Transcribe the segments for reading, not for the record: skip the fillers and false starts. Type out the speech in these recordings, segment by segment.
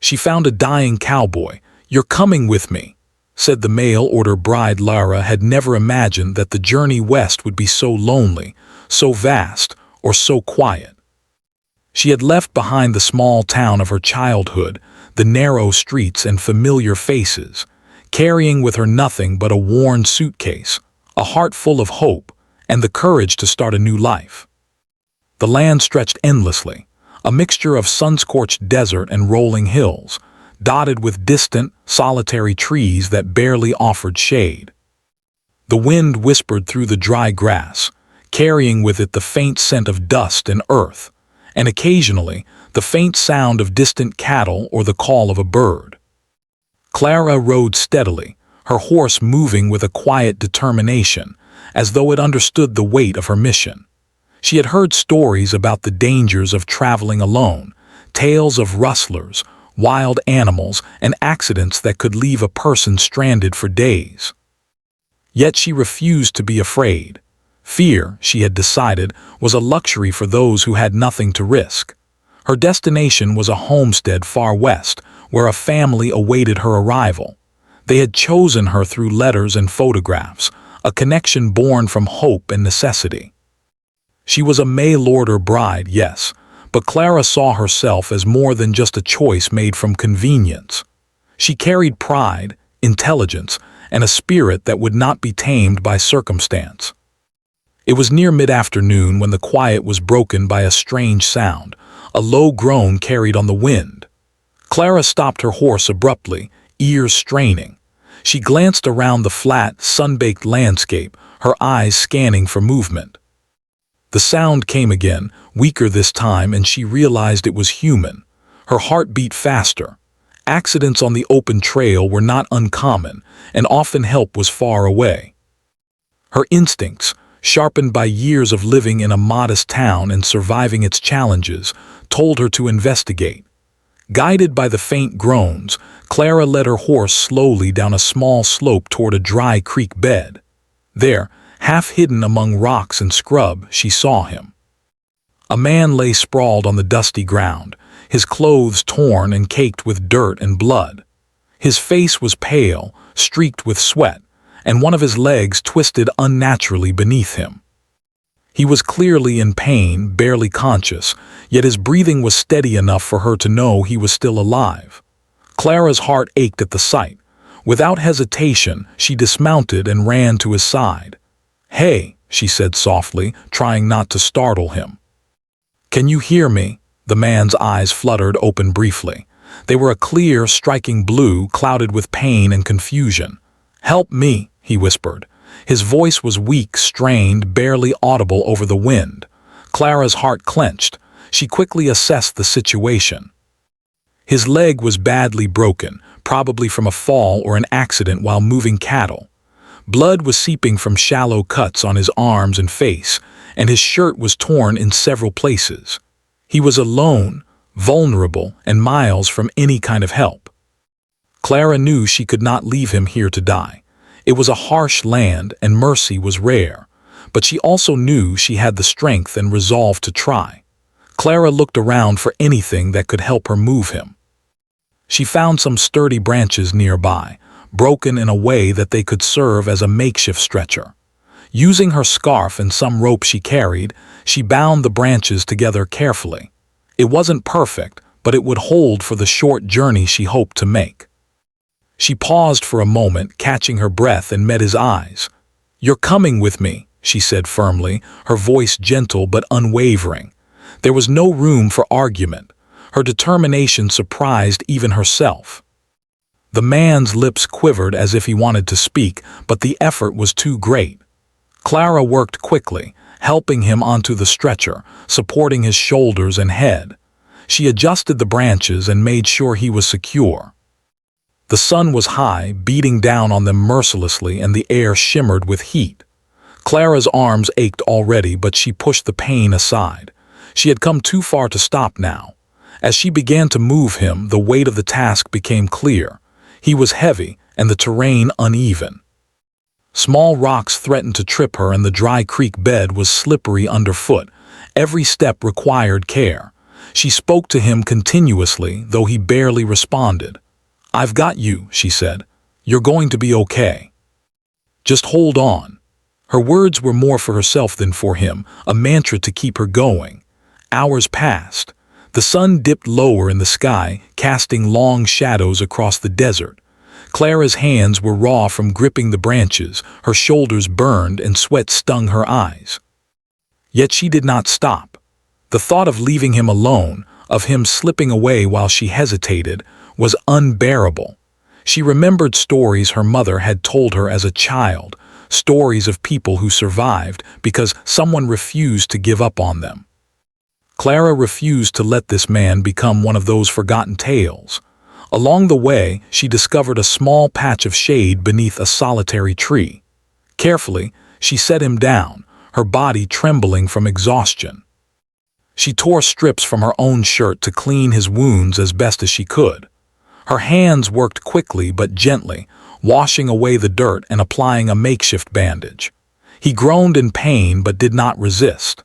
She found a dying cowboy. "You're coming with me," said the mail-order bride. Lara had never imagined that the journey west would be so lonely, so vast, or so quiet. She had left behind the small town of her childhood, the narrow streets and familiar faces, carrying with her nothing but a worn suitcase, a heart full of hope, and the courage to start a new life. The land stretched endlessly, a mixture of sun-scorched desert and rolling hills, dotted with distant, solitary trees that barely offered shade. The wind whispered through the dry grass, carrying with it the faint scent of dust and earth, and occasionally the faint sound of distant cattle or the call of a bird. Clara rode steadily, her horse moving with a quiet determination, as though it understood the weight of her mission. She had heard stories about the dangers of traveling alone, tales of rustlers, wild animals, and accidents that could leave a person stranded for days. Yet she refused to be afraid. Fear, she had decided, was a luxury for those who had nothing to risk. Her destination was a homestead far west, where a family awaited her arrival. They had chosen her through letters and photographs, a connection born from hope and necessity. She was a mail-order bride, yes, but Clara saw herself as more than just a choice made from convenience. She carried pride, intelligence, and a spirit that would not be tamed by circumstance. It was near mid-afternoon when the quiet was broken by a strange sound, a low groan carried on the wind. Clara stopped her horse abruptly, ears straining. She glanced around the flat, sun-baked landscape, her eyes scanning for movement. The sound came again, weaker this time, and she realized it was human. Her heart beat faster. Accidents on the open trail were not uncommon, and often help was far away. Her instincts, sharpened by years of living in a modest town and surviving its challenges, told her to investigate. Guided by the faint groans, Clara led her horse slowly down a small slope toward a dry creek bed. There, half hidden among rocks and scrub, she saw him. A man lay sprawled on the dusty ground, his clothes torn and caked with dirt and blood. His face was pale, streaked with sweat, and one of his legs twisted unnaturally beneath him. He was clearly in pain, barely conscious, yet his breathing was steady enough for her to know he was still alive. Clara's heart ached at the sight. Without hesitation, she dismounted and ran to his side. "Hey," she said softly, trying not to startle him. "Can you hear me?" The man's eyes fluttered open briefly. They were a clear, striking blue, clouded with pain and confusion. "Help me," he whispered. His voice was weak, strained, barely audible over the wind. Clara's heart clenched. She quickly assessed the situation. His leg was badly broken, probably from a fall or an accident while moving cattle. Blood was seeping from shallow cuts on his arms and face, and his shirt was torn in several places. He was alone, vulnerable, and miles from any kind of help. Clara knew she could not leave him here to die. It was a harsh land, and mercy was rare, but she also knew she had the strength and resolve to try. Clara looked around for anything that could help her move him. She found some sturdy branches nearby, broken in a way that they could serve as a makeshift stretcher. Using her scarf and some rope she carried, she bound the branches together carefully. It wasn't perfect, but it would hold for the short journey she hoped to make. She paused for a moment, catching her breath, and met his eyes. "You're coming with me," she said firmly, her voice gentle but unwavering. There was no room for argument. Her determination surprised even herself. The man's lips quivered as if he wanted to speak, but the effort was too great. Clara worked quickly, helping him onto the stretcher, supporting his shoulders and head. She adjusted the branches and made sure he was secure. The sun was high, beating down on them mercilessly, and the air shimmered with heat. Clara's arms ached already, but she pushed the pain aside. She had come too far to stop now. As she began to move him, the weight of the task became clear. He was heavy, and the terrain uneven. Small rocks threatened to trip her, and the dry creek bed was slippery underfoot. Every step required care. She spoke to him continuously, though he barely responded. "I've got you," she said. "You're going to be okay. Just hold on." Her words were more for herself than for him, a mantra to keep her going. Hours passed. The sun dipped lower in the sky, casting long shadows across the desert. Clara's hands were raw from gripping the branches, her shoulders burned and sweat stung her eyes. Yet she did not stop. The thought of leaving him alone, of him slipping away while she hesitated, was unbearable. She remembered stories her mother had told her as a child, stories of people who survived because someone refused to give up on them. Clara refused to let this man become one of those forgotten tales. Along the way, she discovered a small patch of shade beneath a solitary tree. Carefully, she set him down, her body trembling from exhaustion. She tore strips from her own shirt to clean his wounds as best as she could. Her hands worked quickly but gently, washing away the dirt and applying a makeshift bandage. He groaned in pain but did not resist.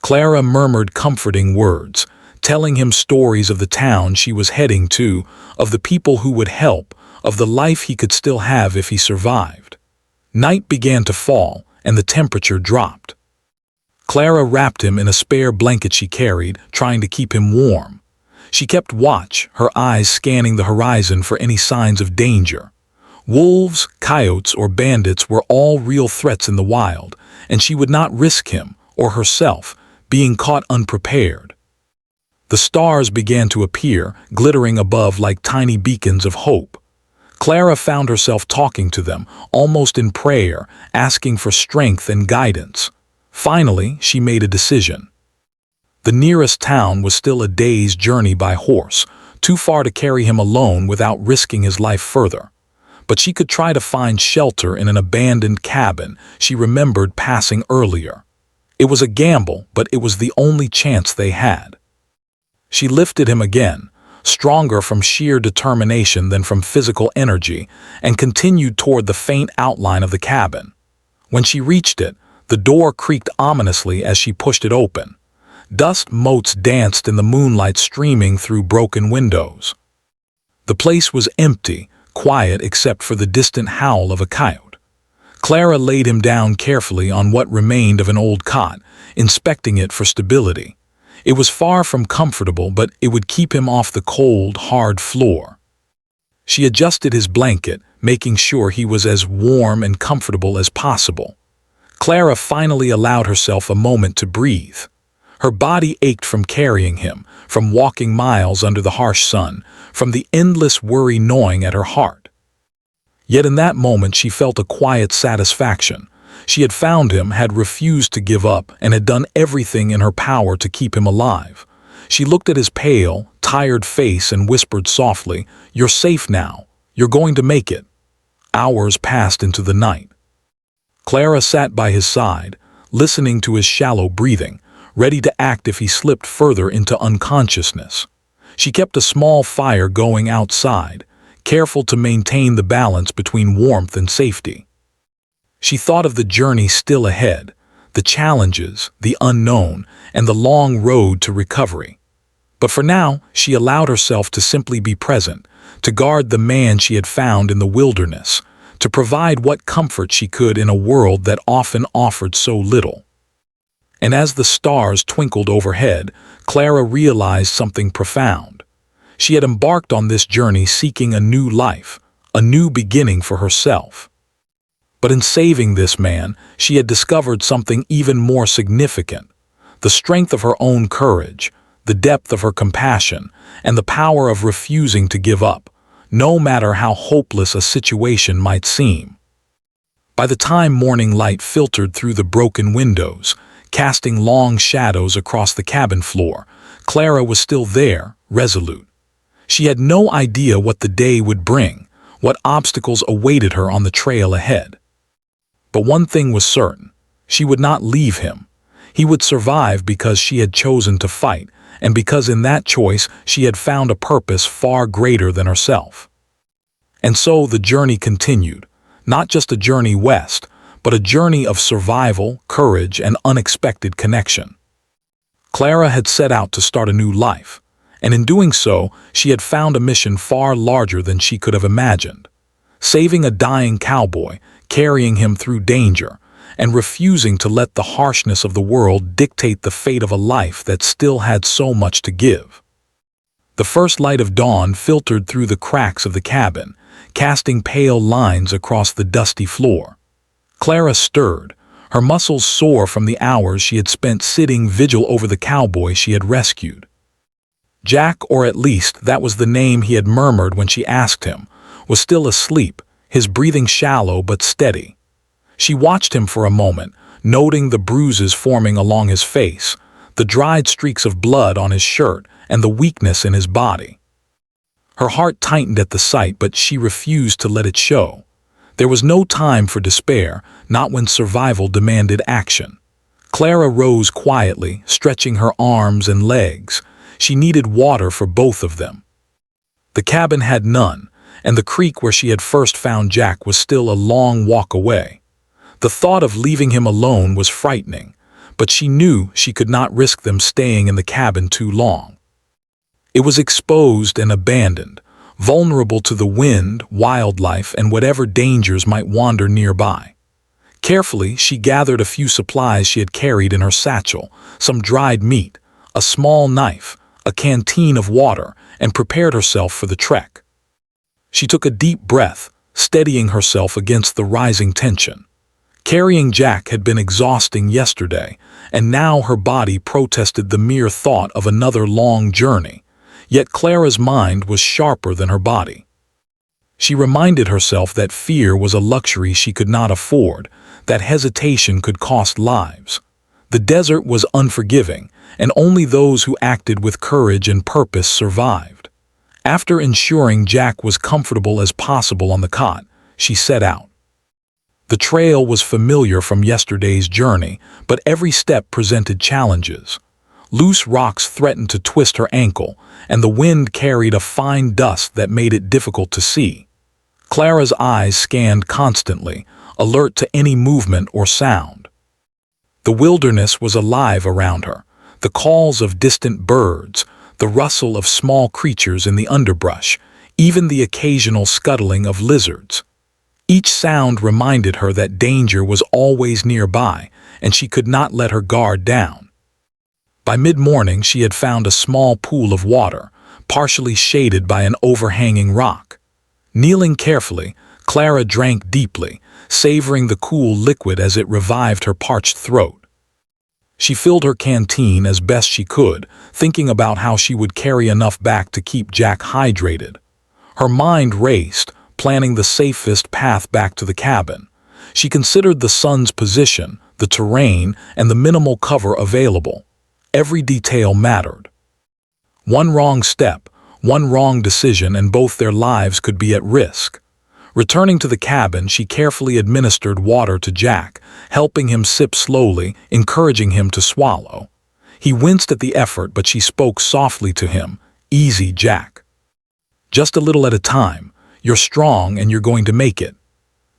Clara murmured comforting words, telling him stories of the town she was heading to, of the people who would help, of the life he could still have if he survived. Night began to fall, and the temperature dropped. Clara wrapped him in a spare blanket she carried, trying to keep him warm. She kept watch, her eyes scanning the horizon for any signs of danger. Wolves, coyotes, or bandits were all real threats in the wild, and she would not risk him, or herself, being caught unprepared. The stars began to appear, glittering above like tiny beacons of hope. Clara found herself talking to them, almost in prayer, asking for strength and guidance. Finally, she made a decision. The nearest town was still a day's journey by horse, too far to carry him alone without risking his life further. But she could try to find shelter in an abandoned cabin she remembered passing earlier. It was a gamble, but it was the only chance they had. She lifted him again, stronger from sheer determination than from physical energy, and continued toward the faint outline of the cabin. When she reached it, the door creaked ominously as she pushed it open. Dust motes danced in the moonlight streaming through broken windows. The place was empty, quiet except for the distant howl of a coyote. Clara laid him down carefully on what remained of an old cot, inspecting it for stability. It was far from comfortable, but it would keep him off the cold, hard floor. She adjusted his blanket, making sure he was as warm and comfortable as possible. Clara finally allowed herself a moment to breathe. Her body ached from carrying him, from walking miles under the harsh sun, from the endless worry gnawing at her heart. Yet in that moment she felt a quiet satisfaction. She had found him, had refused to give up, and had done everything in her power to keep him alive. She looked at his pale, tired face and whispered softly, "You're safe now. You're going to make it." Hours passed into the night. Clara sat by his side, listening to his shallow breathing, ready to act if he slipped further into unconsciousness. She kept a small fire going outside, careful to maintain the balance between warmth and safety. She thought of the journey still ahead, the challenges, the unknown, and the long road to recovery. But for now, she allowed herself to simply be present, to guard the man she had found in the wilderness, to provide what comfort she could in a world that often offered so little. And as the stars twinkled overhead, Clara realized something profound. She had embarked on this journey seeking a new life, a new beginning for herself. But in saving this man, she had discovered something even more significant: the strength of her own courage, the depth of her compassion, and the power of refusing to give up, no matter how hopeless a situation might seem. By the time morning light filtered through the broken windows, casting long shadows across the cabin floor, Clara was still there, resolute. She had no idea what the day would bring, what obstacles awaited her on the trail ahead. But one thing was certain: she would not leave him. He would survive because she had chosen to fight, and because in that choice she had found a purpose far greater than herself. And so the journey continued, not just a journey west, but a journey of survival, courage, and unexpected connection. Clara had set out to start a new life, and in doing so, she had found a mission far larger than she could have imagined. Saving a dying cowboy, carrying him through danger, and refusing to let the harshness of the world dictate the fate of a life that still had so much to give. The first light of dawn filtered through the cracks of the cabin, casting pale lines across the dusty floor. Clara stirred, her muscles sore from the hours she had spent sitting vigil over the cowboy she had rescued. Jack, or at least that was the name he had murmured when she asked him, was still asleep, his breathing shallow but steady. She watched him for a moment, noting the bruises forming along his face, the dried streaks of blood on his shirt, and the weakness in his body. Her heart tightened at the sight, but she refused to let it show. There was no time for despair, not when survival demanded action. Clara rose quietly, stretching her arms and legs. She needed water for both of them. The cabin had none, and the creek where she had first found Jack was still a long walk away. The thought of leaving him alone was frightening, but she knew she could not risk them staying in the cabin too long. It was exposed and abandoned, vulnerable to the wind, wildlife, and whatever dangers might wander nearby. Carefully, she gathered a few supplies she had carried in her satchel, some dried meat, a small knife, a canteen of water, and prepared herself for the trek. She took a deep breath, steadying herself against the rising tension. Carrying Jack had been exhausting yesterday, and now her body protested the mere thought of another long journey. Yet Clara's mind was sharper than her body. She reminded herself that fear was a luxury she could not afford, that hesitation could cost lives. The desert was unforgiving, and only those who acted with courage and purpose survived. After ensuring Jack was comfortable as possible on the cot, she set out. The trail was familiar from yesterday's journey, but every step presented challenges. Loose rocks threatened to twist her ankle, and the wind carried a fine dust that made it difficult to see. Clara's eyes scanned constantly, alert to any movement or sound. The wilderness was alive around her, the calls of distant birds, the rustle of small creatures in the underbrush, even the occasional scuttling of lizards. Each sound reminded her that danger was always nearby, and she could not let her guard down. By mid-morning, she had found a small pool of water, partially shaded by an overhanging rock. Kneeling carefully, Clara drank deeply, savoring the cool liquid as it revived her parched throat. She filled her canteen as best she could, thinking about how she would carry enough back to keep Jack hydrated. Her mind raced, planning the safest path back to the cabin. She considered the sun's position, the terrain, and the minimal cover available. Every detail mattered. One wrong step, one wrong decision, and both their lives could be at risk. Returning to the cabin, she carefully administered water to Jack, helping him sip slowly, encouraging him to swallow. He winced at the effort, but she spoke softly to him. "Easy, Jack. Just a little at a time. You're strong and you're going to make it."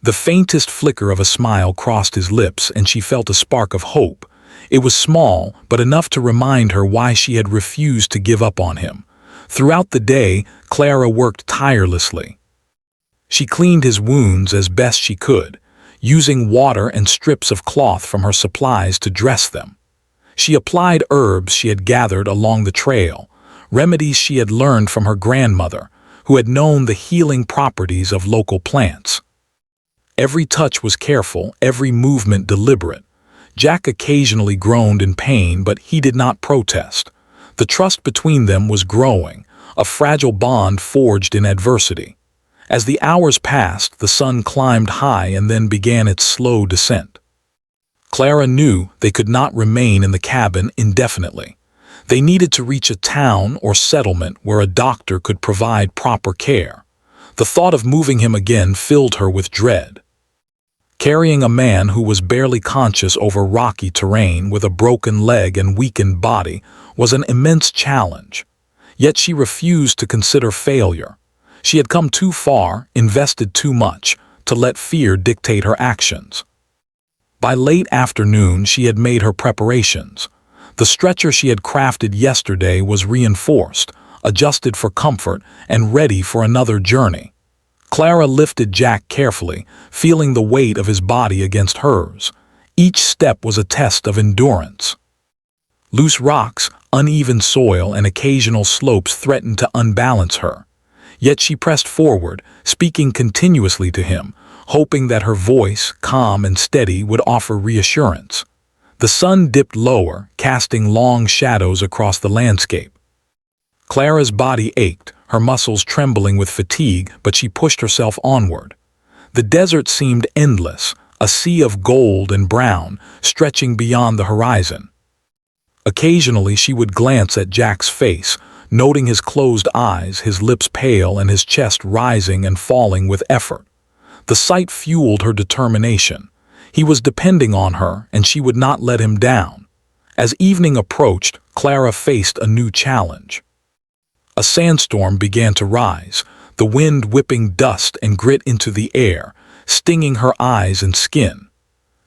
The faintest flicker of a smile crossed his lips, and she felt a spark of hope. It was small, but enough to remind her why she had refused to give up on him. Throughout the day, Clara worked tirelessly. She cleaned his wounds as best she could, using water and strips of cloth from her supplies to dress them. She applied herbs she had gathered along the trail, remedies she had learned from her grandmother, who had known the healing properties of local plants. Every touch was careful, every movement deliberate. Jack occasionally groaned in pain, but he did not protest. The trust between them was growing, a fragile bond forged in adversity. As the hours passed, the sun climbed high and then began its slow descent. Clara knew they could not remain in the cabin indefinitely. They needed to reach a town or settlement where a doctor could provide proper care. The thought of moving him again filled her with dread. Carrying a man who was barely conscious over rocky terrain with a broken leg and weakened body was an immense challenge. Yet she refused to consider failure. She had come too far, invested too much, to let fear dictate her actions. By late afternoon, she had made her preparations. The stretcher she had crafted yesterday was reinforced, adjusted for comfort, and ready for another journey. Clara lifted Jack carefully, feeling the weight of his body against hers. Each step was a test of endurance. Loose rocks, uneven soil, and occasional slopes threatened to unbalance her. Yet she pressed forward, speaking continuously to him, hoping that her voice, calm and steady, would offer reassurance. The sun dipped lower, casting long shadows across the landscape. Clara's body ached, her muscles trembling with fatigue, but she pushed herself onward. The desert seemed endless, a sea of gold and brown, stretching beyond the horizon. Occasionally she would glance at Jack's face, noting his closed eyes, his lips pale, and his chest rising and falling with effort. The sight fueled her determination. He was depending on her, and she would not let him down. As evening approached, Clara faced a new challenge. A sandstorm began to rise, the wind whipping dust and grit into the air, stinging her eyes and skin.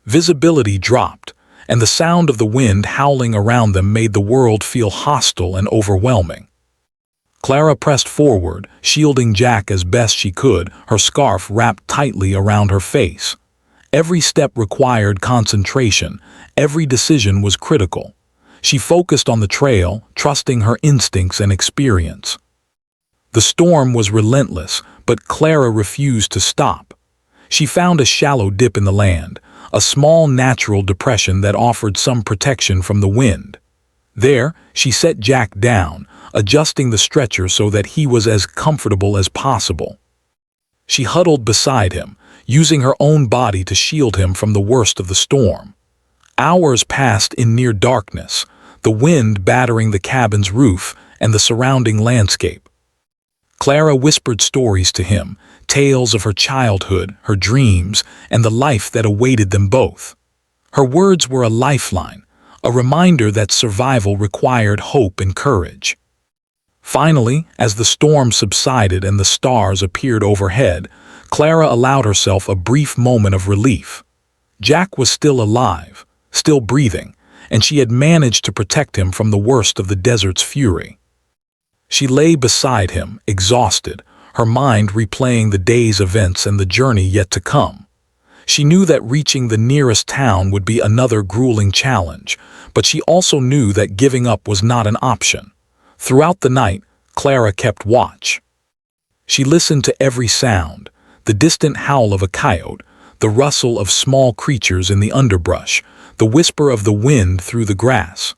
Visibility dropped, and the sound of the wind howling around them made the world feel hostile and overwhelming. Clara pressed forward, shielding Jack as best she could, her scarf wrapped tightly around her face. Every step required concentration, every decision was critical. She focused on the trail, trusting her instincts and experience. The storm was relentless, but Clara refused to stop. She found a shallow dip in the land, a small natural depression that offered some protection from the wind. There, she set Jack down, adjusting the stretcher so that he was as comfortable as possible. She huddled beside him, using her own body to shield him from the worst of the storm. Hours passed in near darkness, the wind battering the cabin's roof and the surrounding landscape. Clara whispered stories to him, tales of her childhood, her dreams, and the life that awaited them both. Her words were a lifeline, a reminder that survival required hope and courage. Finally, as the storm subsided and the stars appeared overhead, Clara allowed herself a brief moment of relief. Jack was still alive, still breathing, and she had managed to protect him from the worst of the desert's fury. She lay beside him, exhausted, her mind replaying the day's events and the journey yet to come. She knew that reaching the nearest town would be another grueling challenge, but she also knew that giving up was not an option. Throughout the night, Clara kept watch. She listened to every sound, the distant howl of a coyote, the rustle of small creatures in the underbrush, the whisper of the wind through the grass.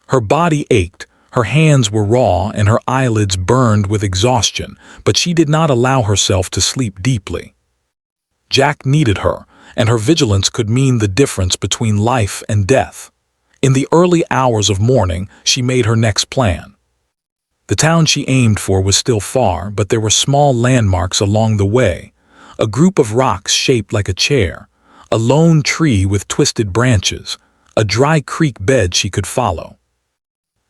Her body ached, her hands were raw, and her eyelids burned with exhaustion, but she did not allow herself to sleep deeply. Jack needed her, and her vigilance could mean the difference between life and death. In the early hours of morning, she made her next plan. The town she aimed for was still far, but there were small landmarks along the way. A group of rocks shaped like a chair, a lone tree with twisted branches, a dry creek bed she could follow.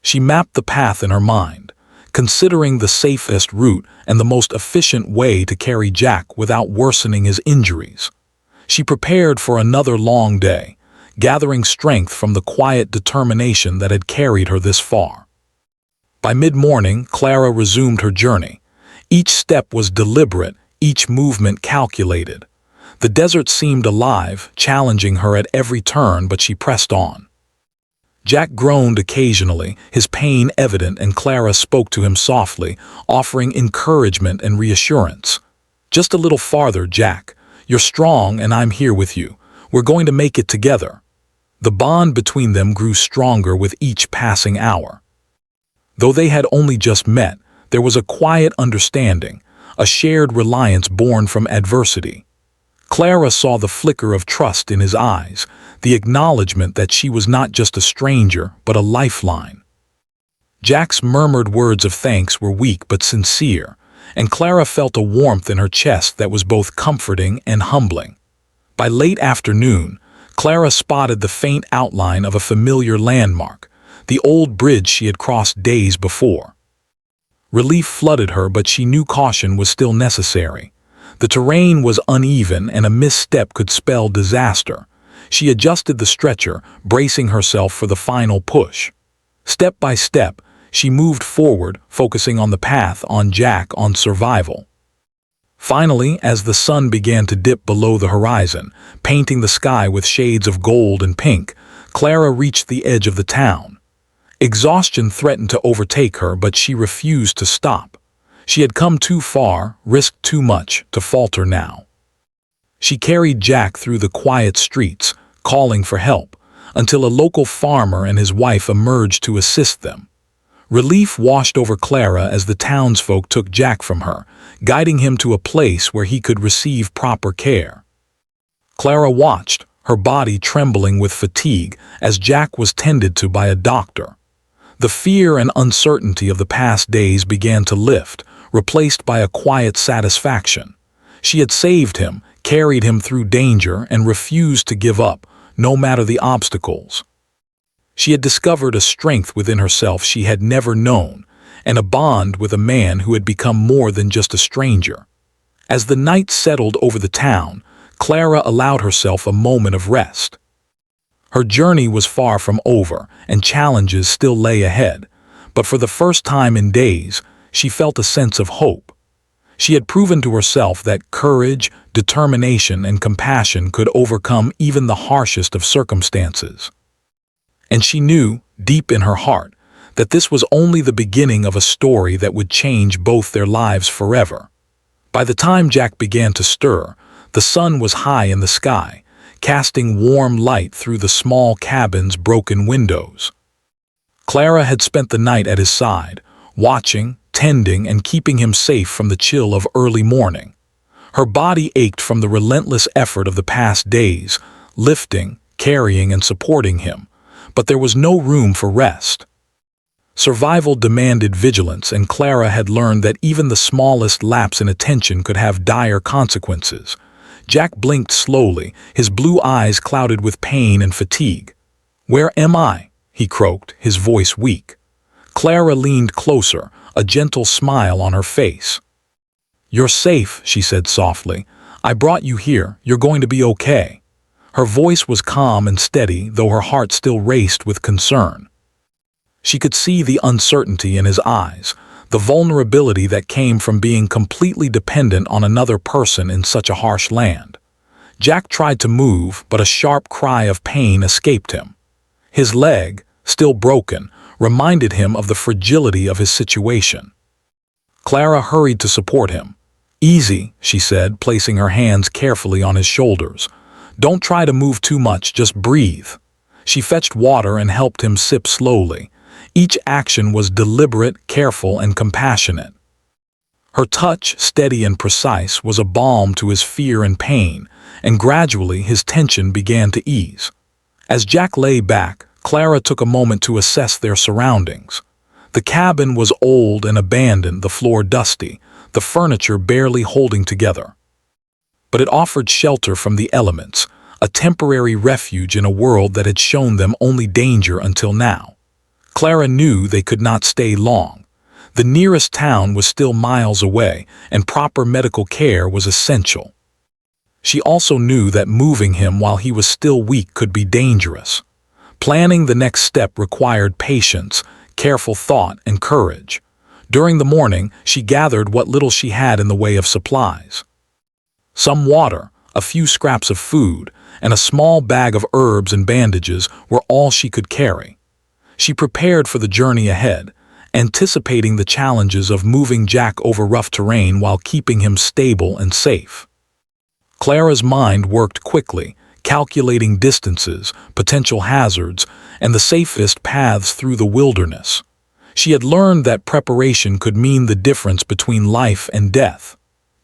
She mapped the path in her mind, considering the safest route and the most efficient way to carry Jack without worsening his injuries. She prepared for another long day, gathering strength from the quiet determination that had carried her this far. By mid-morning, Clara resumed her journey. Each step was deliberate, each movement calculated. The desert seemed alive, challenging her at every turn, but she pressed on. Jack groaned occasionally, his pain evident, and Clara spoke to him softly, offering encouragement and reassurance. "Just a little farther, Jack. You're strong and I'm here with you. We're going to make it together." The bond between them grew stronger with each passing hour. Though they had only just met, there was a quiet understanding, a shared reliance born from adversity. Clara saw the flicker of trust in his eyes, the acknowledgement that she was not just a stranger, but a lifeline. Jack's murmured words of thanks were weak but sincere, and Clara felt a warmth in her chest that was both comforting and humbling. By late afternoon, Clara spotted the faint outline of a familiar landmark, the old bridge she had crossed days before. Relief flooded her, but she knew caution was still necessary. The terrain was uneven and a misstep could spell disaster. She adjusted the stretcher, bracing herself for the final push. Step by step, she moved forward, focusing on the path, on Jack, on survival. Finally, as the sun began to dip below the horizon, painting the sky with shades of gold and pink, Clara reached the edge of the town. Exhaustion threatened to overtake her, but she refused to stop. She had come too far, risked too much, to falter now. She carried Jack through the quiet streets, calling for help, until a local farmer and his wife emerged to assist them. Relief washed over Clara as the townsfolk took Jack from her, guiding him to a place where he could receive proper care. Clara watched, her body trembling with fatigue, as Jack was tended to by a doctor. The fear and uncertainty of the past days began to lift, replaced by a quiet satisfaction. She had saved him, carried him through danger, and refused to give up, no matter the obstacles. She had discovered a strength within herself she had never known, and a bond with a man who had become more than just a stranger. As the night settled over the town, Clara allowed herself a moment of rest. Her journey was far from over, and challenges still lay ahead, but for the first time in days, she felt a sense of hope. She had proven to herself that courage, determination, and compassion could overcome even the harshest of circumstances. And she knew, deep in her heart, that this was only the beginning of a story that would change both their lives forever. By the time Jack began to stir, the sun was high in the sky, casting warm light through the small cabin's broken windows. Clara had spent the night at his side, watching, tending, and keeping him safe from the chill of early morning. Her body ached from the relentless effort of the past days, lifting, carrying, and supporting him, but there was no room for rest. Survival demanded vigilance, and Clara had learned that even the smallest lapse in attention could have dire consequences. Jack blinked slowly, his blue eyes clouded with pain and fatigue. "Where am I?" he croaked, his voice weak. Clara leaned closer, a gentle smile on her face. "You're safe," she said softly. "I brought you here. You're going to be okay." Her voice was calm and steady, though her heart still raced with concern. She could see the uncertainty in his eyes, the vulnerability that came from being completely dependent on another person in such a harsh land. Jack tried to move, but a sharp cry of pain escaped him. His leg, still broken, reminded him of the fragility of his situation. Clara hurried to support him. "Easy," she said, placing her hands carefully on his shoulders. "Don't try to move too much, just breathe." She fetched water and helped him sip slowly. Each action was deliberate, careful, and compassionate. Her touch, steady and precise, was a balm to his fear and pain, and gradually his tension began to ease. As Jack lay back, Clara took a moment to assess their surroundings. The cabin was old and abandoned, the floor dusty, the furniture barely holding together. But it offered shelter from the elements, a temporary refuge in a world that had shown them only danger until now. Clara knew they could not stay long. The nearest town was still miles away, and proper medical care was essential. She also knew that moving him while he was still weak could be dangerous. Planning the next step required patience, careful thought, and courage. During the morning, she gathered what little she had in the way of supplies. Some water, a few scraps of food, and a small bag of herbs and bandages were all she could carry. She prepared for the journey ahead, anticipating the challenges of moving Jack over rough terrain while keeping him stable and safe. Clara's mind worked quickly, calculating distances, potential hazards, and the safest paths through the wilderness. She had learned that preparation could mean the difference between life and death.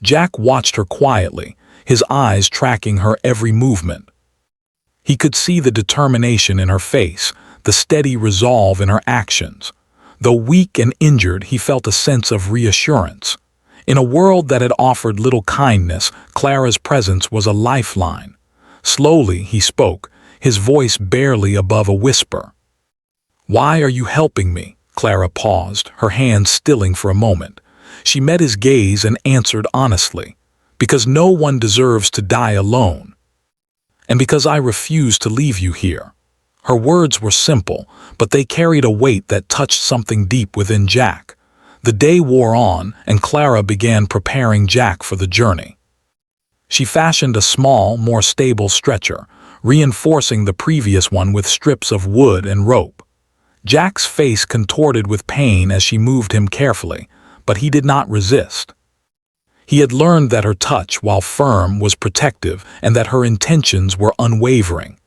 Jack watched her quietly, his eyes tracking her every movement. He could see the determination in her face, the steady resolve in her actions. Though weak and injured, he felt a sense of reassurance. In a world that had offered little kindness, Clara's presence was a lifeline. Slowly, he spoke, his voice barely above a whisper. "Why are you helping me?" Clara paused, her hands stilling for a moment. She met his gaze and answered honestly, "Because no one deserves to die alone. And because I refuse to leave you here." Her words were simple, but they carried a weight that touched something deep within Jack. The day wore on, and Clara began preparing Jack for the journey. She fashioned a small, more stable stretcher, reinforcing the previous one with strips of wood and rope. Jack's face contorted with pain as she moved him carefully, but he did not resist. He had learned that her touch, while firm, was protective and that her intentions were unwavering.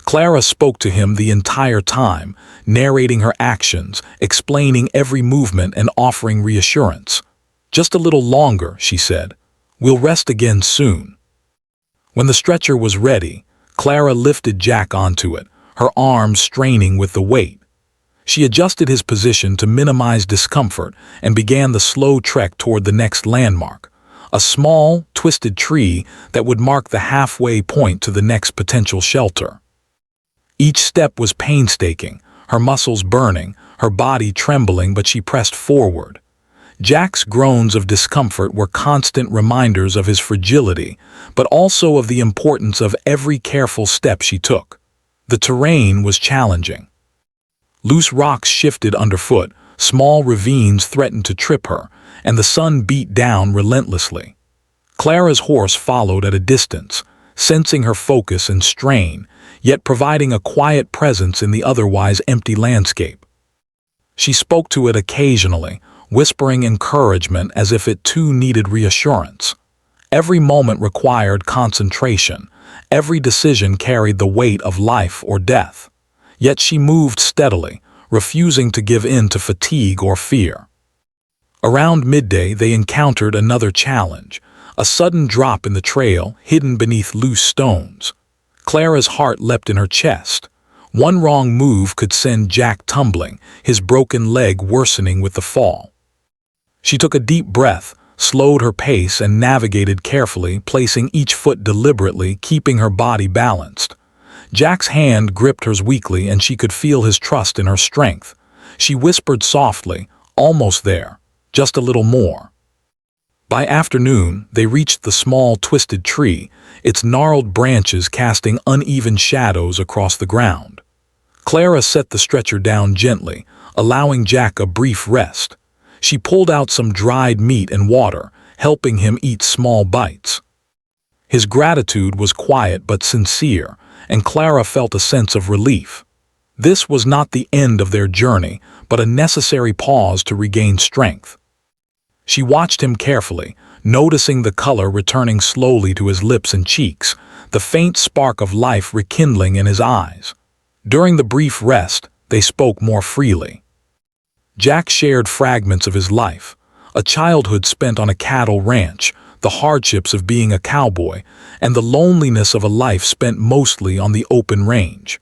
Clara spoke to him the entire time, narrating her actions, explaining every movement and offering reassurance. "Just a little longer," she said. "We'll rest again soon." When the stretcher was ready, Clara lifted Jack onto it, her arms straining with the weight. She adjusted his position to minimize discomfort and began the slow trek toward the next landmark, a small, twisted tree that would mark the halfway point to the next potential shelter. Each step was painstaking, her muscles burning, her body trembling, but she pressed forward. Jack's groans of discomfort were constant reminders of his fragility, but also of the importance of every careful step she took. The terrain was challenging. Loose rocks shifted underfoot, small ravines threatened to trip her, and the sun beat down relentlessly. Clara's horse followed at a distance, sensing her focus and strain, yet providing a quiet presence in the otherwise empty landscape. She spoke to it occasionally, whispering encouragement as if it too needed reassurance. Every moment required concentration, every decision carried the weight of life or death. Yet she moved steadily, refusing to give in to fatigue or fear. Around midday they encountered another challenge, a sudden drop in the trail hidden beneath loose stones. Clara's heart leapt in her chest. One wrong move could send Jack tumbling, his broken leg worsening with the fall. She took a deep breath, slowed her pace, and navigated carefully, placing each foot deliberately, keeping her body balanced. Jack's hand gripped hers weakly, and she could feel his trust in her strength. She whispered softly, "Almost there, just a little more." By afternoon, they reached the small, twisted tree, its gnarled branches casting uneven shadows across the ground. Clara set the stretcher down gently, allowing Jack a brief rest. She pulled out some dried meat and water, helping him eat small bites. His gratitude was quiet but sincere, and Clara felt a sense of relief. This was not the end of their journey, but a necessary pause to regain strength. She watched him carefully, noticing the color returning slowly to his lips and cheeks, the faint spark of life rekindling in his eyes. During the brief rest, they spoke more freely. Jack shared fragments of his life, a childhood spent on a cattle ranch, the hardships of being a cowboy, and the loneliness of a life spent mostly on the open range.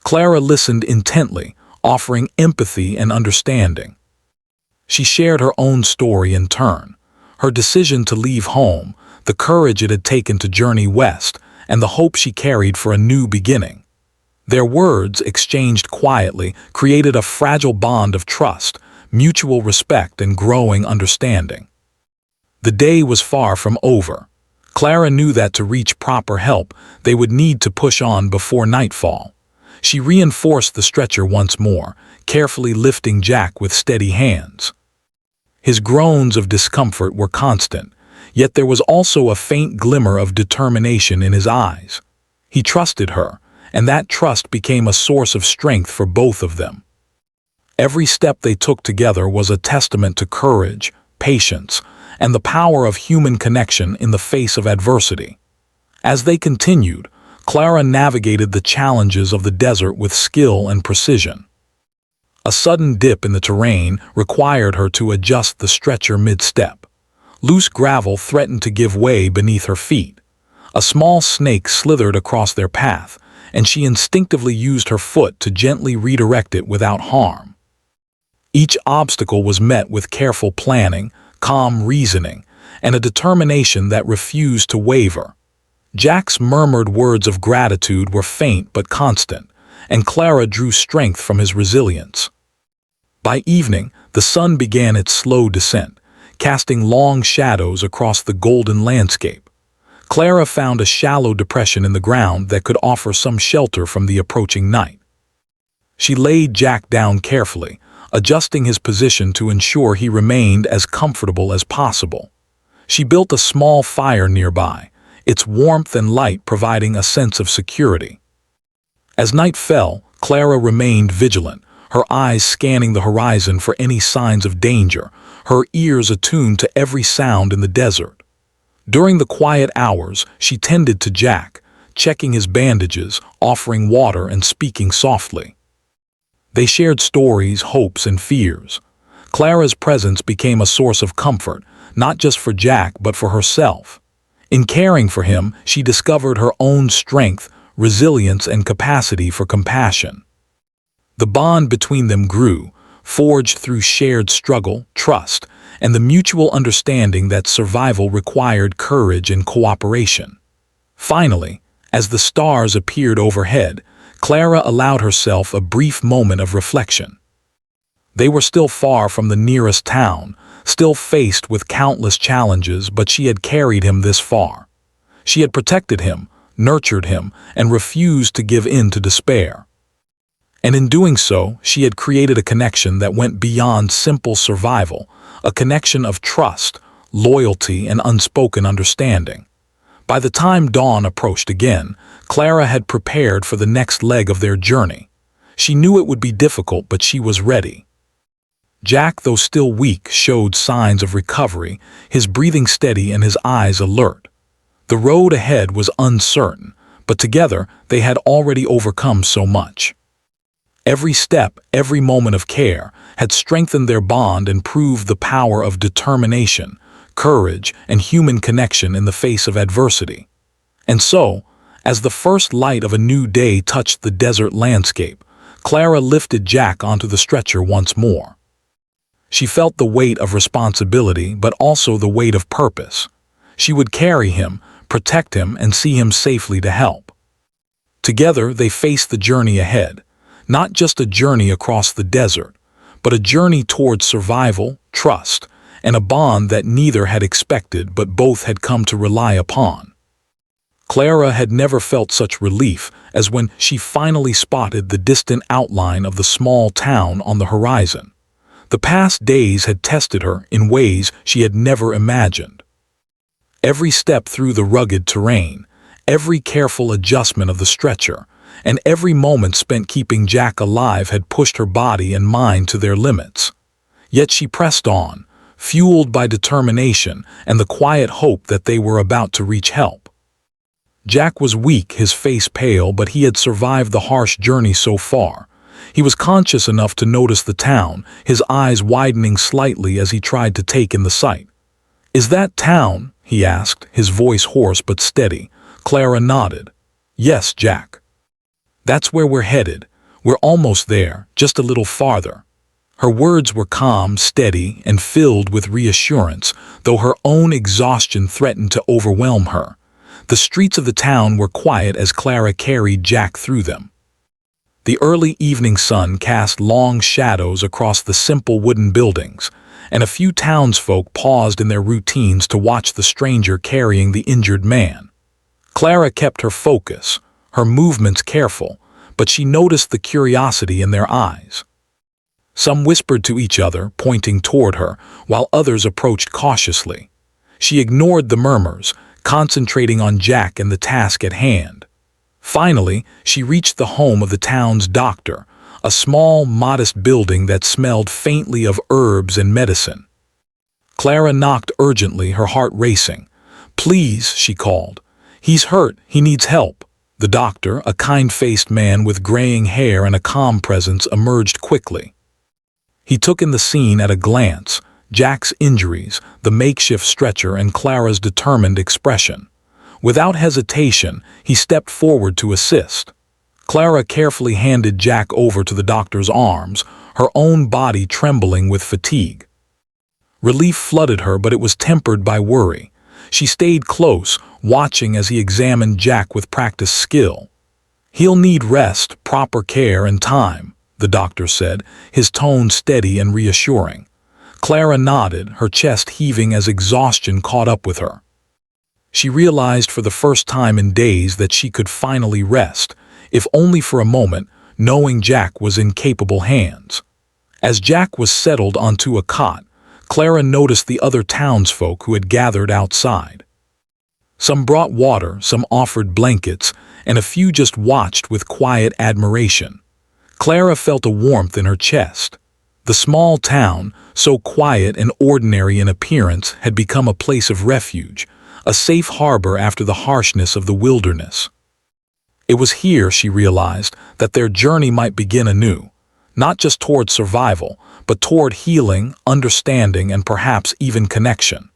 Clara listened intently, offering empathy and understanding. She shared her own story in turn, her decision to leave home, the courage it had taken to journey west, and the hope she carried for a new beginning. Their words, exchanged quietly, created a fragile bond of trust, mutual respect, and growing understanding. The day was far from over. Clara knew that to reach proper help, they would need to push on before nightfall. She reinforced the stretcher once more, carefully lifting Jack with steady hands. His groans of discomfort were constant, yet there was also a faint glimmer of determination in his eyes. He trusted her, and that trust became a source of strength for both of them. Every step they took together was a testament to courage, patience, and the power of human connection in the face of adversity. As they continued, Clara navigated the challenges of the desert with skill and precision. A sudden dip in the terrain required her to adjust the stretcher mid-step. Loose gravel threatened to give way beneath her feet. A small snake slithered across their path, and she instinctively used her foot to gently redirect it without harm. Each obstacle was met with careful planning, calm reasoning, and a determination that refused to waver. Jack's murmured words of gratitude were faint but constant, and Clara drew strength from his resilience. By evening, the sun began its slow descent, casting long shadows across the golden landscape. Clara found a shallow depression in the ground that could offer some shelter from the approaching night. She laid Jack down carefully, adjusting his position to ensure he remained as comfortable as possible. She built a small fire nearby, its warmth and light providing a sense of security. As night fell, Clara remained vigilant, her eyes scanning the horizon for any signs of danger, her ears attuned to every sound in the desert. During the quiet hours, she tended to Jack, checking his bandages, offering water and speaking softly. They shared stories, hopes, and fears. Clara's presence became a source of comfort, not just for Jack but for herself. In caring for him, she discovered her own strength, resilience, and capacity for compassion. The bond between them grew, forged through shared struggle, trust, and the mutual understanding that survival required courage and cooperation. Finally, as the stars appeared overhead, Clara allowed herself a brief moment of reflection. They were still far from the nearest town, still faced with countless challenges, but she had carried him this far. She had protected him, nurtured him, and refused to give in to despair. And in doing so, she had created a connection that went beyond simple survival, a connection of trust, loyalty, and unspoken understanding. By the time dawn approached again, Clara had prepared for the next leg of their journey. She knew it would be difficult, but she was ready. Jack, though still weak, showed signs of recovery, his breathing steady and his eyes alert. The road ahead was uncertain, but together they had already overcome so much. Every step, every moment of care, had strengthened their bond and proved the power of determination, courage, and human connection in the face of adversity. And so, as the first light of a new day touched the desert landscape, Clara lifted Jack onto the stretcher once more. She felt the weight of responsibility, but also the weight of purpose. She would carry him, protect him, and see him safely to help. Together, they faced the journey ahead, not just a journey across the desert, but a journey towards survival, trust, and a bond that neither had expected but both had come to rely upon. Clara had never felt such relief as when she finally spotted the distant outline of the small town on the horizon. The past days had tested her in ways she had never imagined. Every step through the rugged terrain, every careful adjustment of the stretcher, and every moment spent keeping Jack alive had pushed her body and mind to their limits. Yet she pressed on, fueled by determination and the quiet hope that they were about to reach help. Jack was weak, his face pale, but he had survived the harsh journey so far. He was conscious enough to notice the town, his eyes widening slightly as he tried to take in the sight. "Is that town?" he asked, his voice hoarse but steady. Clara nodded. "Yes, Jack. That's where we're headed. We're almost there, just a little farther." Her words were calm, steady, and filled with reassurance, though her own exhaustion threatened to overwhelm her. The streets of the town were quiet as Clara carried Jack through them. The early evening sun cast long shadows across the simple wooden buildings, and a few townsfolk paused in their routines to watch the stranger carrying the injured man. Clara kept her focus, her movements careful, but she noticed the curiosity in their eyes. Some whispered to each other, pointing toward her, while others approached cautiously. She ignored the murmurs, concentrating on Jack and the task at hand. Finally, she reached the home of the town's doctor, a small, modest building that smelled faintly of herbs and medicine. Clara knocked urgently, her heart racing. "Please," she called. "He's hurt. He needs help." The doctor, a kind-faced man with graying hair and a calm presence, emerged quickly. He took in the scene at a glance, Jack's injuries, the makeshift stretcher, and Clara's determined expression. Without hesitation, he stepped forward to assist. Clara carefully handed Jack over to the doctor's arms, her own body trembling with fatigue. Relief flooded her, but it was tempered by worry. She stayed close, watching as he examined Jack with practiced skill. "He'll need rest, proper care, and time," the doctor said, his tone steady and reassuring. Clara nodded, her chest heaving as exhaustion caught up with her. She realized for the first time in days that she could finally rest, if only for a moment, knowing Jack was in capable hands. As Jack was settled onto a cot, Clara noticed the other townsfolk who had gathered outside. Some brought water, some offered blankets, and a few just watched with quiet admiration. Clara felt a warmth in her chest. The small town, so quiet and ordinary in appearance, had become a place of refuge, a safe harbor after the harshness of the wilderness. It was here, she realized, that their journey might begin anew, not just toward survival, but toward healing, understanding, and perhaps even connection.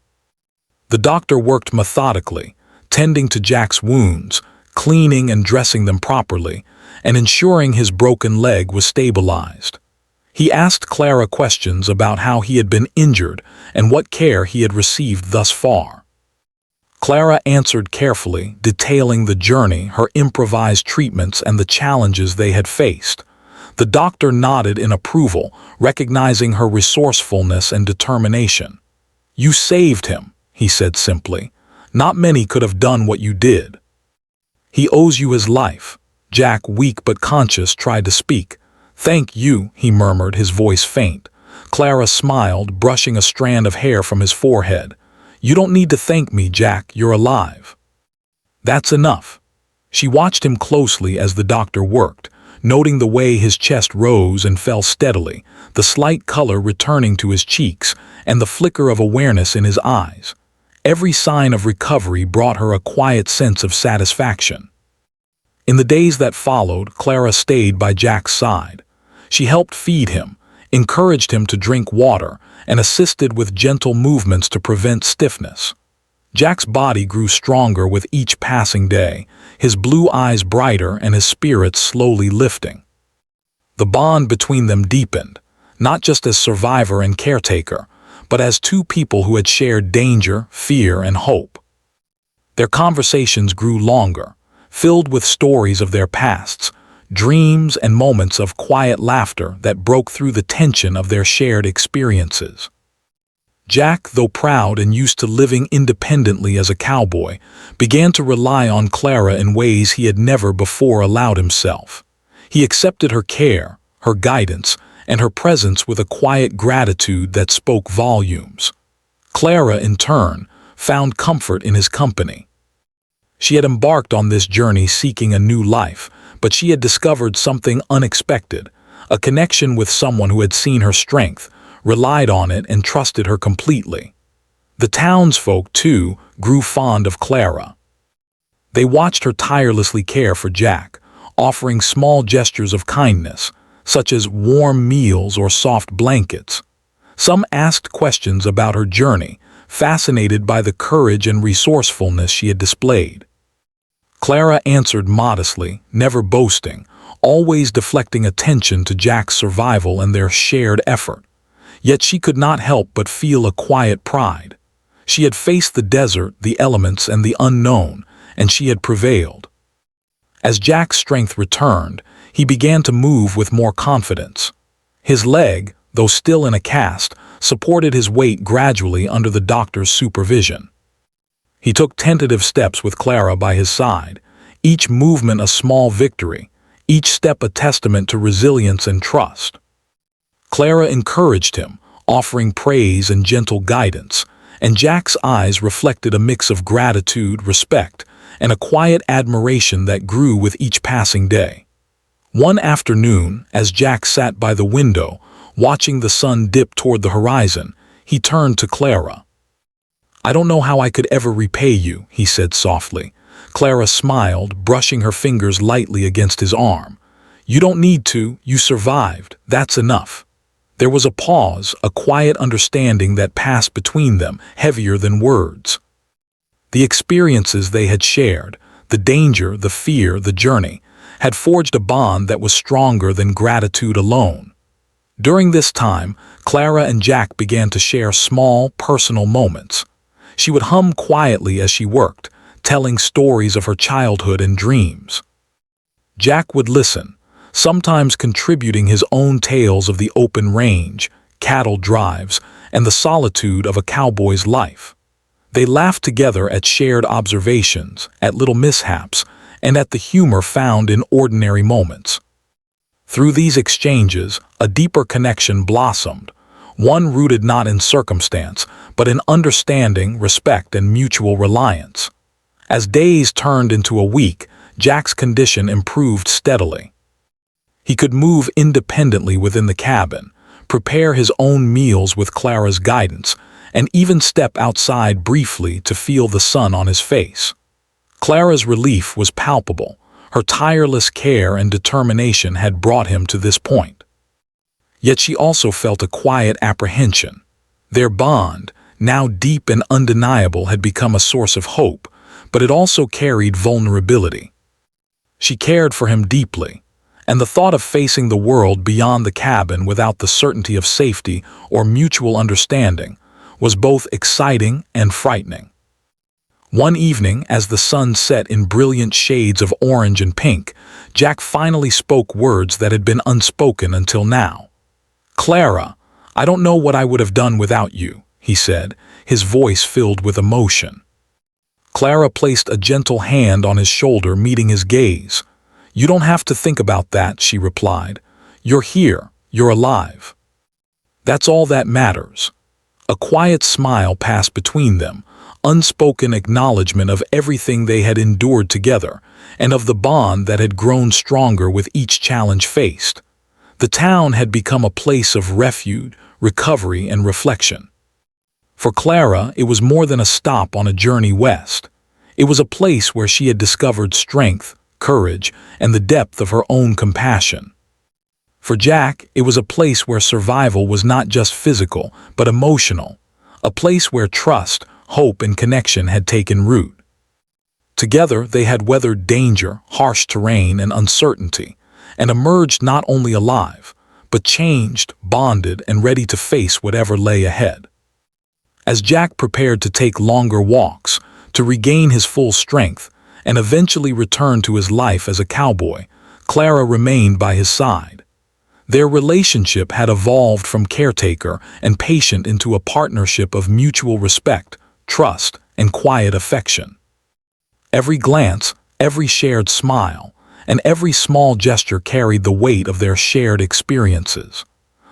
The doctor worked methodically, tending to Jack's wounds, cleaning and dressing them properly, and ensuring his broken leg was stabilized. He asked Clara questions about how he had been injured and what care he had received thus far. Clara answered carefully, detailing the journey, her improvised treatments, and the challenges they had faced. The doctor nodded in approval, recognizing her resourcefulness and determination. "You saved him," he said simply. "Not many could have done what you did." "He owes you his life." Jack, weak but conscious, tried to speak. "Thank you," he murmured, his voice faint. Clara smiled, brushing a strand of hair from his forehead. "You don't need to thank me, Jack, you're alive." "That's enough." She watched him closely as the doctor worked, noting the way his chest rose and fell steadily, the slight color returning to his cheeks, and the flicker of awareness in his eyes. Every sign of recovery brought her a quiet sense of satisfaction. In the days that followed, Clara stayed by Jack's side. She helped feed him, encouraged him to drink water, and assisted with gentle movements to prevent stiffness. Jack's body grew stronger with each passing day, his blue eyes brighter and his spirits slowly lifting. The bond between them deepened, not just as survivor and caretaker, but as two people who had shared danger, fear, and hope. Their conversations grew longer, filled with stories of their pasts, dreams, and moments of quiet laughter that broke through the tension of their shared experiences. Jack, though proud and used to living independently as a cowboy, began to rely on Clara in ways he had never before allowed himself. He accepted her care, her guidance, and her presence with a quiet gratitude that spoke volumes. Clara, in turn, found comfort in his company. She had embarked on this journey seeking a new life, but she had discovered something unexpected, a connection with someone who had seen her strength, relied on it, and trusted her completely. The townsfolk, too, grew fond of Clara. They watched her tirelessly care for Jack, offering small gestures of kindness, such as warm meals or soft blankets. Some asked questions about her journey, fascinated by the courage and resourcefulness she had displayed. Clara answered modestly, never boasting, always deflecting attention to Jack's survival and their shared effort. Yet she could not help but feel a quiet pride. She had faced the desert, the elements, and the unknown, and she had prevailed. As Jack's strength returned, he began to move with more confidence. His leg, though still in a cast, supported his weight gradually under the doctor's supervision. He took tentative steps with Clara by his side, each movement a small victory, each step a testament to resilience and trust. Clara encouraged him, offering praise and gentle guidance, and Jack's eyes reflected a mix of gratitude, respect, and a quiet admiration that grew with each passing day. One afternoon, as Jack sat by the window, watching the sun dip toward the horizon, he turned to Clara. "I don't know how I could ever repay you," he said softly. Clara smiled, brushing her fingers lightly against his arm. "You don't need to, you survived, that's enough." There was a pause, a quiet understanding that passed between them, heavier than words. The experiences they had shared, the danger, the fear, the journey, had forged a bond that was stronger than gratitude alone. During this time, Clara and Jack began to share small, personal moments. She would hum quietly as she worked, telling stories of her childhood and dreams. Jack would listen, sometimes contributing his own tales of the open range, cattle drives, and the solitude of a cowboy's life. They laughed together at shared observations, at little mishaps, and at the humor found in ordinary moments. Through these exchanges, a deeper connection blossomed, one rooted not in circumstance, but in understanding, respect, and mutual reliance. As days turned into a week, Jack's condition improved steadily. He could move independently within the cabin, prepare his own meals with Clara's guidance, and even step outside briefly to feel the sun on his face. Clara's relief was palpable. Her tireless care and determination had brought him to this point. Yet she also felt a quiet apprehension. Their bond, now deep and undeniable, had become a source of hope, but it also carried vulnerability. She cared for him deeply, and the thought of facing the world beyond the cabin without the certainty of safety or mutual understanding was both exciting and frightening. One evening, as the sun set in brilliant shades of orange and pink, Jack finally spoke words that had been unspoken until now. "Clara, I don't know what I would have done without you," he said, his voice filled with emotion. Clara placed a gentle hand on his shoulder, meeting his gaze. "You don't have to think about that," she replied. "You're here, you're alive. That's all that matters." A quiet smile passed between them, unspoken acknowledgement of everything they had endured together, and of the bond that had grown stronger with each challenge faced. The town had become a place of refuge, recovery, and reflection. For Clara, it was more than a stop on a journey west. It was a place where she had discovered strength, courage, and the depth of her own compassion. For Jack, it was a place where survival was not just physical, but emotional, a place where trust, hope, and connection had taken root. Together, they had weathered danger, harsh terrain, and uncertainty, and emerged not only alive, but changed, bonded, and ready to face whatever lay ahead. As Jack prepared to take longer walks, to regain his full strength, and eventually return to his life as a cowboy, Clara remained by his side. Their relationship had evolved from caretaker and patient into a partnership of mutual respect, trust, and quiet affection. Every glance, every shared smile, and every small gesture carried the weight of their shared experiences.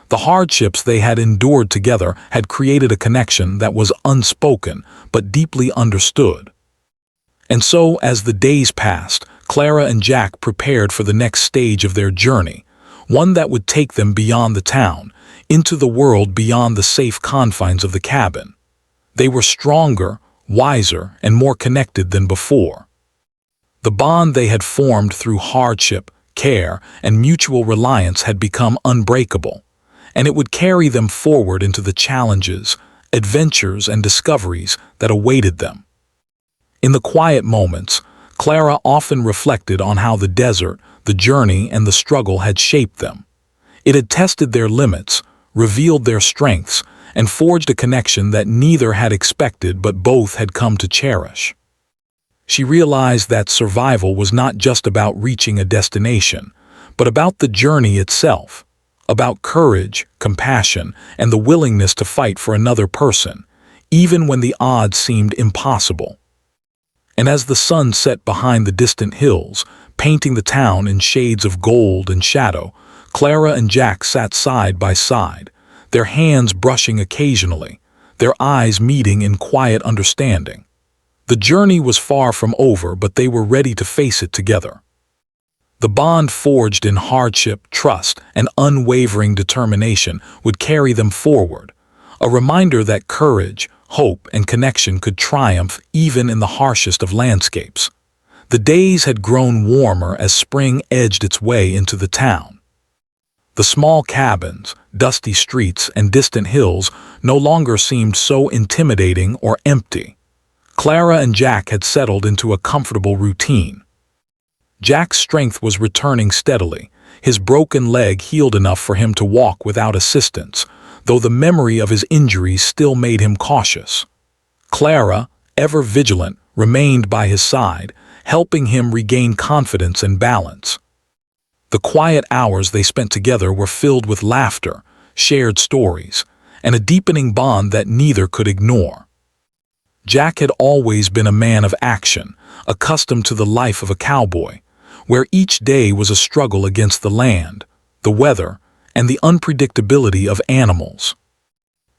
The hardships they had endured together had created a connection that was unspoken but deeply understood. And so, as the days passed, Clara and Jack prepared for the next stage of their journey, one that would take them beyond the town, into the world beyond the safe confines of the cabin. They were stronger, wiser, and more connected than before. The bond they had formed through hardship, care, and mutual reliance had become unbreakable, and it would carry them forward into the challenges, adventures, and discoveries that awaited them. In the quiet moments, Clara often reflected on how the desert, the journey, and the struggle had shaped them. It had tested their limits, revealed their strengths, and forged a connection that neither had expected but both had come to cherish. She realized that survival was not just about reaching a destination, but about the journey itself, about courage, compassion, and the willingness to fight for another person, even when the odds seemed impossible. And as the sun set behind the distant hills, painting the town in shades of gold and shadow, Clara and Jack sat side by side, their hands brushing occasionally, their eyes meeting in quiet understanding. The journey was far from over, but they were ready to face it together. The bond forged in hardship, trust, and unwavering determination would carry them forward, a reminder that courage, hope, and connection could triumph even in the harshest of landscapes. The days had grown warmer as spring edged its way into the town. The small cabins, dusty streets, and distant hills no longer seemed so intimidating or empty. Clara and Jack had settled into a comfortable routine. Jack's strength was returning steadily, his broken leg healed enough for him to walk without assistance, though the memory of his injuries still made him cautious. Clara, ever vigilant, remained by his side, helping him regain confidence and balance. The quiet hours they spent together were filled with laughter, shared stories, and a deepening bond that neither could ignore. Jack had always been a man of action, accustomed to the life of a cowboy, where each day was a struggle against the land, the weather, and the unpredictability of animals.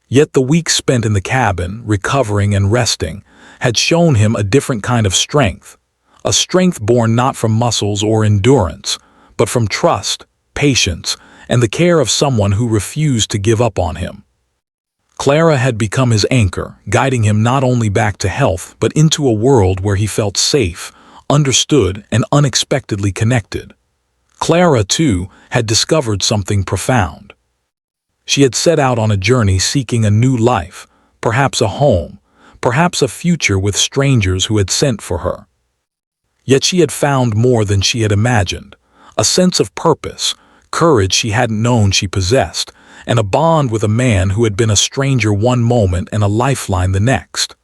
Yet the weeks spent in the cabin, recovering and resting, had shown him a different kind of strength, a strength born not from muscles or endurance, but from trust, patience, and the care of someone who refused to give up on him. Clara had become his anchor, guiding him not only back to health but into a world where he felt safe, understood, and unexpectedly connected. Clara, too, had discovered something profound. She had set out on a journey seeking a new life, perhaps a home, perhaps a future with strangers who had sent for her. Yet she had found more than she had imagined, a sense of purpose, courage she hadn't known she possessed, and a bond with a man who had been a stranger one moment and a lifeline the next.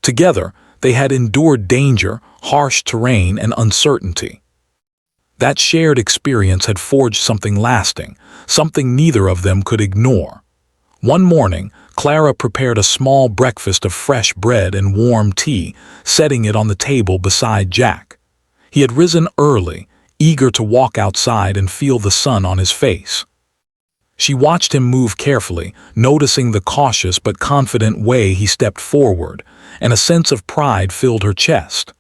Together, they had endured danger, harsh terrain, and uncertainty. That shared experience had forged something lasting, something neither of them could ignore. One morning, Clara prepared a small breakfast of fresh bread and warm tea, setting it on the table beside Jack. He had risen early, eager to walk outside and feel the sun on his face. She watched him move carefully, noticing the cautious but confident way he stepped forward, and a sense of pride filled her chest.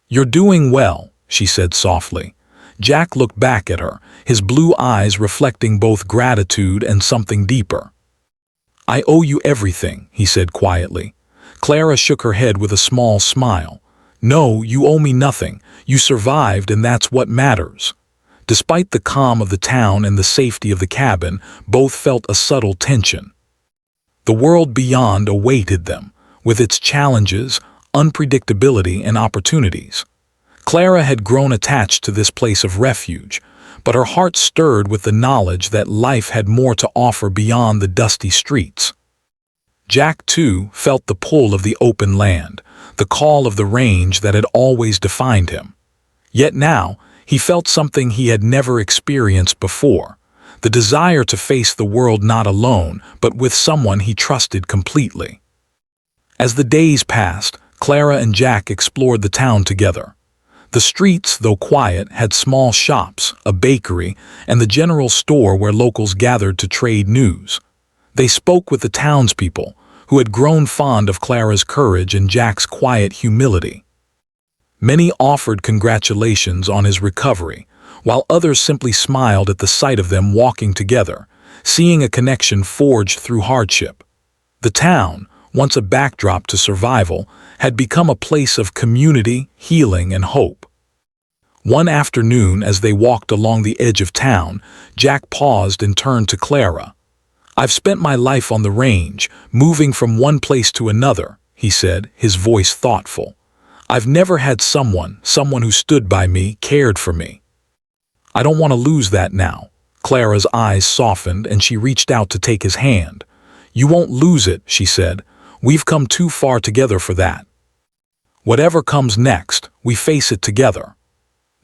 "You're doing well," she said softly. Jack looked back at her, his blue eyes reflecting both gratitude and something deeper. "I owe you everything," he said quietly. Clara shook her head with a small smile. "No, you owe me nothing. You survived, and that's what matters." Despite the calm of the town and the safety of the cabin, both felt a subtle tension. The world beyond awaited them, with its challenges, unpredictability, and opportunities. Clara had grown attached to this place of refuge, but her heart stirred with the knowledge that life had more to offer beyond the dusty streets. Jack, too, felt the pull of the open land, the call of the range that had always defined him. Yet now, he felt something he had never experienced before, the desire to face the world not alone, but with someone he trusted completely. As the days passed, Clara and Jack explored the town together. The streets, though quiet, had small shops, a bakery, and the general store where locals gathered to trade news. They spoke with the townspeople, who had grown fond of Clara's courage and Jack's quiet humility. Many offered congratulations on his recovery, while others simply smiled at the sight of them walking together, seeing a connection forged through hardship. The town, once a backdrop to survival, had become a place of community, healing, and hope. One afternoon, as they walked along the edge of town, Jack paused and turned to Clara. "I've spent my life on the range, moving from one place to another," he said, his voice thoughtful. "I've never had someone who stood by me, cared for me. I don't want to lose that now." Clara's eyes softened and she reached out to take his hand. "You won't lose it," she said. "We've come too far together for that. Whatever comes next, we face it together."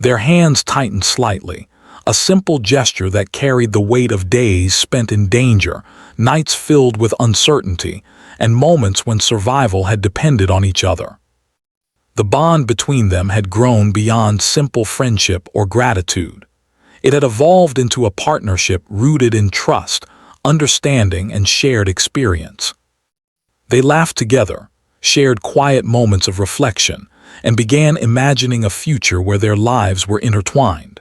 Their hands tightened slightly, a simple gesture that carried the weight of days spent in danger, nights filled with uncertainty, and moments when survival had depended on each other. The bond between them had grown beyond simple friendship or gratitude. It had evolved into a partnership rooted in trust, understanding, and shared experience. They laughed together, shared quiet moments of reflection, and began imagining a future where their lives were intertwined.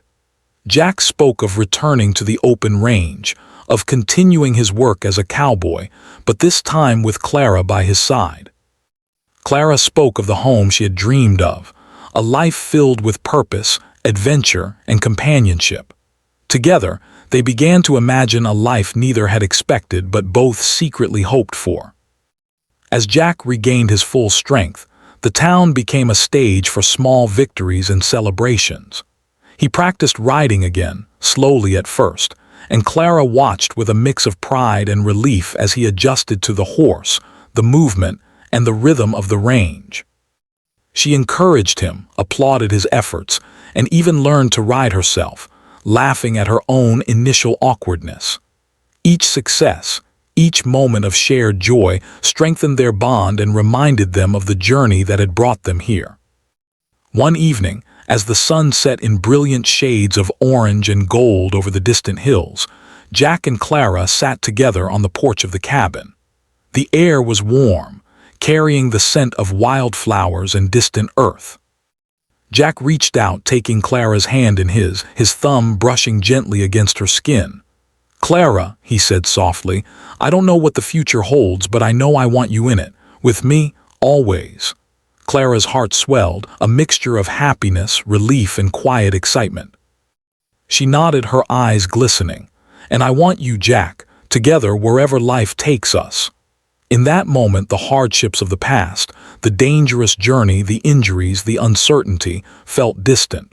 Jack spoke of returning to the open range, of continuing his work as a cowboy, but this time with Clara by his side. Clara spoke of the home she had dreamed of, a life filled with purpose, adventure, and companionship. Together, they began to imagine a life neither had expected but both secretly hoped for. As Jack regained his full strength, the town became a stage for small victories and celebrations. He practiced riding again, slowly at first, and Clara watched with a mix of pride and relief as he adjusted to the horse, the movement, and the rhythm of the range. She encouraged him, applauded his efforts, and even learned to ride herself, laughing at her own initial awkwardness. Each success, each moment of shared joy strengthened their bond and reminded them of the journey that had brought them here. One evening, As the sun set in brilliant shades of orange and gold over the distant hills, Jack and Clara sat together on the porch of the cabin. The air was warm, carrying the scent of wildflowers and distant earth. Jack reached out, taking Clara's hand in his thumb brushing gently against her skin. "Clara," he said softly, "I don't know what the future holds, but I know I want you in it. With me, always." Clara's heart swelled, a mixture of happiness, relief, and quiet excitement. She nodded, her eyes glistening. "And I want you, Jack, together wherever life takes us." In that moment, the hardships of the past, the dangerous journey, the injuries, the uncertainty, felt distant.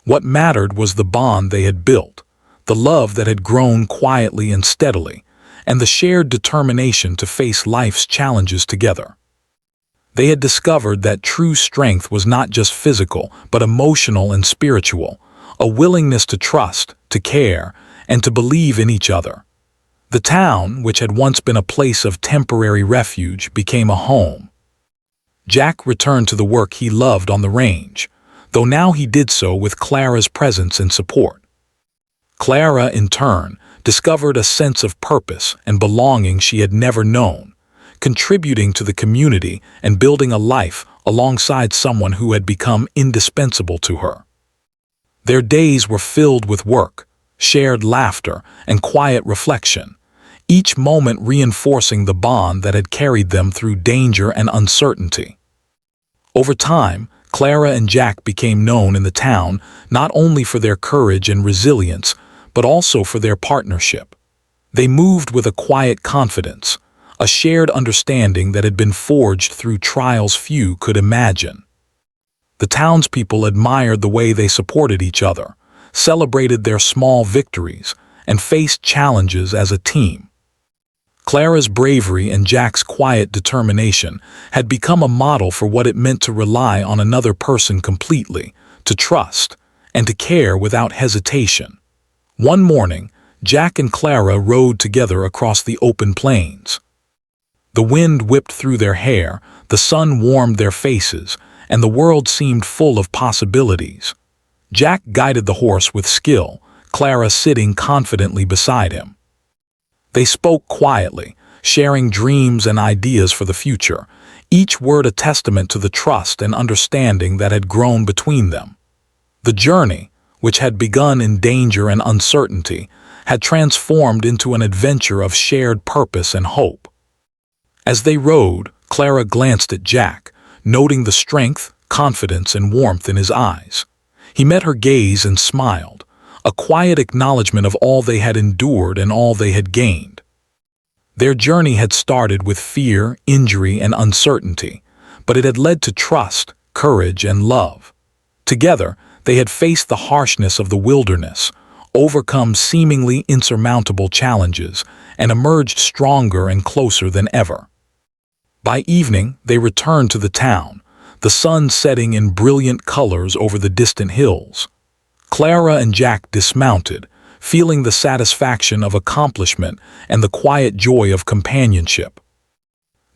What mattered was the bond they had built, the love that had grown quietly and steadily, and the shared determination to face life's challenges together. They had discovered that true strength was not just physical, but emotional and spiritual, a willingness to trust, to care, and to believe in each other. The town, which had once been a place of temporary refuge, became a home. Jack returned to the work he loved on the range, though now he did so with Clara's presence and support. Clara, in turn, discovered a sense of purpose and belonging she had never known, contributing to the community and building a life alongside someone who had become indispensable to her. Their days were filled with work, shared laughter, and quiet reflection, each moment reinforcing the bond that had carried them through danger and uncertainty. Over time, Clara and Jack became known in the town not only for their courage and resilience, but also for their partnership. They moved with a quiet confidence, a shared understanding that had been forged through trials few could imagine. The townspeople admired the way they supported each other, celebrated their small victories, and faced challenges as a team. Clara's bravery and Jack's quiet determination had become a model for what it meant to rely on another person completely, to trust, and to care without hesitation. One morning, Jack and Clara rode together across the open plains. The wind whipped through their hair, the sun warmed their faces, and the world seemed full of possibilities. Jack guided the horse with skill, Clara sitting confidently beside him. They spoke quietly, sharing dreams and ideas for the future, each word a testament to the trust and understanding that had grown between them. The journey, which had begun in danger and uncertainty, had transformed into an adventure of shared purpose and hope. As they rode, Clara glanced at Jack, noting the strength, confidence, and warmth in his eyes. He met her gaze and smiled, a quiet acknowledgement of all they had endured and all they had gained. Their journey had started with fear, injury, and uncertainty, but it had led to trust, courage, and love. Together, they had faced the harshness of the wilderness, overcome seemingly insurmountable challenges, and emerged stronger and closer than ever. By evening, they returned to the town, the sun setting in brilliant colors over the distant hills. Clara and Jack dismounted, feeling the satisfaction of accomplishment and the quiet joy of companionship.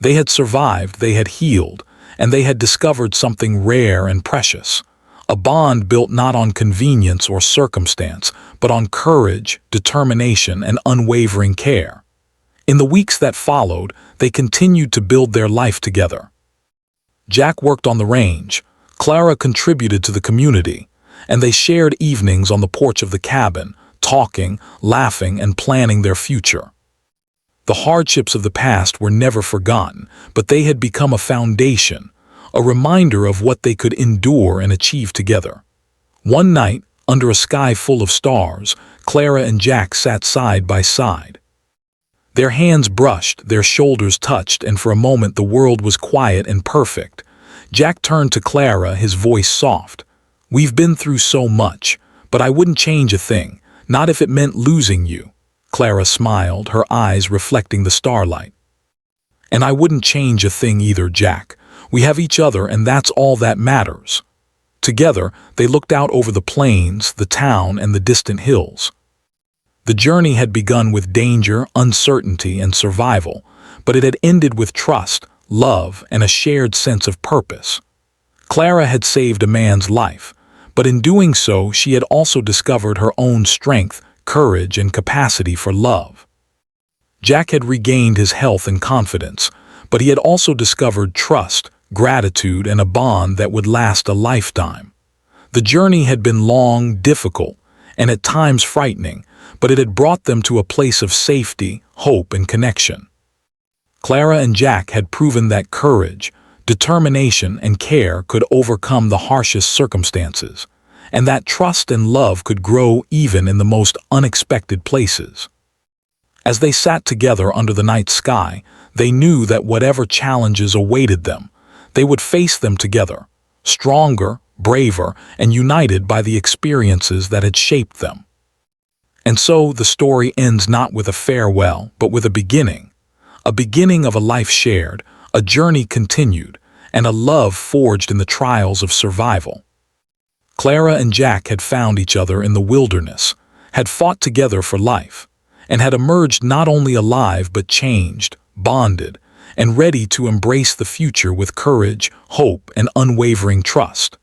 They had survived, they had healed, and they had discovered something rare and precious, a bond built not on convenience or circumstance, but on courage, determination, and unwavering care. In the weeks that followed, they continued to build their life together. Jack worked on the range, Clara contributed to the community, and they shared evenings on the porch of the cabin, talking, laughing, and planning their future. The hardships of the past were never forgotten, but they had become a foundation, a reminder of what they could endure and achieve together. One night, under a sky full of stars, Clara and Jack sat side by side. Their hands brushed, their shoulders touched, and for a moment the world was quiet and perfect. Jack turned to Clara, his voice soft. "We've been through so much, but I wouldn't change a thing, not if it meant losing you." Clara smiled, her eyes reflecting the starlight. "And I wouldn't change a thing either, Jack. We have each other, and that's all that matters." Together, they looked out over the plains, the town, and the distant hills. The journey had begun with danger, uncertainty, and survival, but it had ended with trust, love, and a shared sense of purpose. Clara had saved a man's life, But in doing so, she had also discovered her own strength, courage, and capacity for love. Jack had regained his health and confidence, but he had also discovered trust, gratitude, and a bond that would last a lifetime. The journey had been long, difficult, and at times frightening, but it had brought them to a place of safety, hope, and connection. Clara and Jack had proven that courage, determination, and care could overcome the harshest circumstances, and that trust and love could grow even in the most unexpected places. As they sat together under the night sky, they knew that whatever challenges awaited them, they would face them together, stronger, braver, and united by the experiences that had shaped them. And so the story ends not with a farewell, but with a beginning of a life shared, a journey continued, and a love forged in the trials of survival. Clara and Jack had found each other in the wilderness, had fought together for life, and had emerged not only alive but changed, bonded, and ready to embrace the future with courage, hope, and unwavering trust.